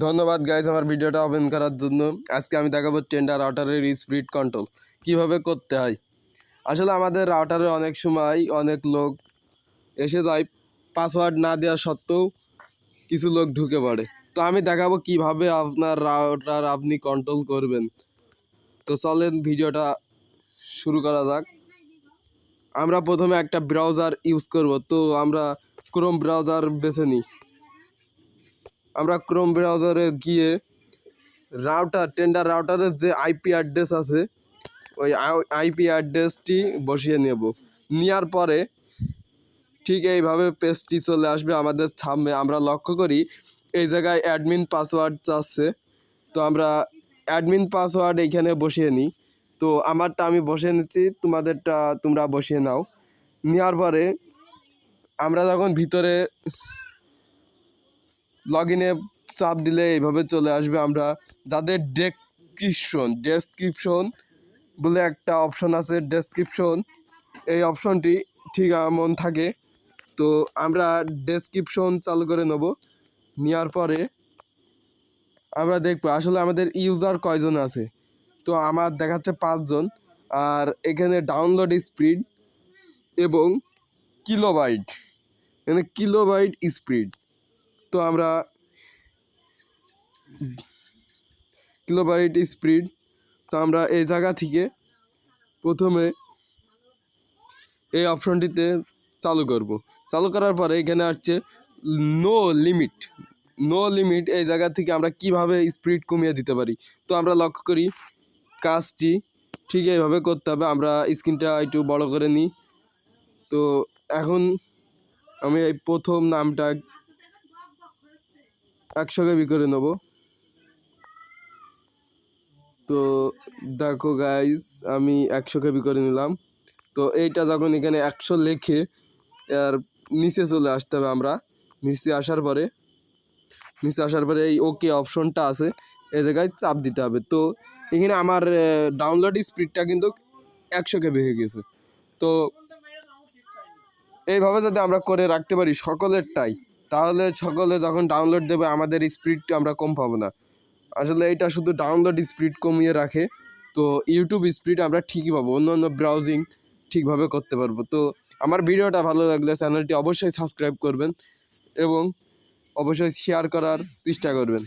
ধন্যবাদ গাইজ আমার ভিডিওটা ওপেন করার জন্য। আজকে আমি দেখাবো টেন্ডার রাউটারের স্পিড কন্ট্রোল কিভাবে করতে হয়। আসলে আমাদের রাউটারে অনেক সময় অনেক লোক এসে যায়, পাসওয়ার্ড না দেওয়া সত্ত্বেও কিছু লোক ঢুকে পড়ে। তো আমি দেখাবো কিভাবে আপনার রাউটার আপনি কন্ট্রোল করবেন। তো চলেন ভিডিওটা শুরু করা যাক। আমরা প্রথমে একটা ব্রাউজার ইউজ করব। তো আমরা ক্রোম ব্রাউজার বেছে নিই। আমরা ক্রোম ব্রাউজারে গিয়ে টেন্ডার রাউটারের যে আইপি অ্যাড্রেস আছে ওই আইপি অ্যাড্রেসটি বসিয়ে নেব। নেওয়ার পরে ঠিক এইভাবে পেজটি চলে আসবে আমাদের সামনে। আমরা লক্ষ্য করি এই জায়গায় অ্যাডমিন পাসওয়ার্ড চাচ্ছে। তো আমরা অ্যাডমিন পাসওয়ার্ড এইখানে বসিয়ে নিই। তো আমারটা আমি বসিয়ে নিচ্ছি, তোমাদেরটা তোমরা বসিয়ে নাও। নেওয়ার পরে আমরা যখন ভিতরে লগ ইনে চাপ দিলে এইভাবে চলে আসবে। আমরা যাদের ডেসক্রিপশন বলে একটা অপশন আছে, ডেসক্রিপশন, এই অপশনটি ঠিক এমন থাকে। তো আমরা ডেসক্রিপশন চালু করে নেব। নেওয়ার পরে আমরা দেখব আসলে আমাদের ইউজার কয়জন আছে। তো আমার দেখাচ্ছে 5 জন। আর এখানে ডাউনলোড স্পিড এবং কিলোবাইট, এখানে কিলোবাইট স্পিড। তো আমরা কিলোবাইট স্পিড, তো আমরা এই জায়গা থেকে প্রথমে এই অপশনটিতে চালু করব। চালু করার পরে এখানে আসছে নো লিমিট। এই জায়গা থেকে আমরা কিভাবে স্পিড কমিয়ে দিতে পারি। তো আমরা লক্ষ্য করি কাজটি ঠিক এইভাবে করতে হবে। আমরা স্ক্রিনটা একটু বড় করে নিই। তো এখন আমি এই প্রথম নামটা 100 KB করে নেব। তো দেখো গাইজ আমি 100 KB করে নিলাম। তো এইটা যখন এখানে 100 লেখে আর নিচে চলে আসতে হবে। আমরা নিচে আসার পরে এই ওকে অপশনটা আছে, এই জায়গায় চাপ দিতে হবে। তো এখানে আমার ডাউনলোড স্পিডটা কিন্তু 100 KB হয়ে গেছে। তো এইভাবে যদি আমরা করে রাখতে পারি সকলেরটাই, তাহলে সকলে যখন ডাউনলোড দেবে আমাদের স্পিডটা আমরা কম পাবো না। আসলে এটা শুধু ডাউনলোড স্পিড কমিয়ে রাখে। তো ইউটিউব স্পিড আমরা ঠিকই পাবো, অন্য ব্রাউজিং ঠিকভাবে করতে পারবো। তো আমার ভিডিওটা ভালো লাগলে চ্যানেলটি অবশ্যই সাবস্ক্রাইব করবেন এবং অবশ্যই শেয়ার করার চেষ্টা করবেন।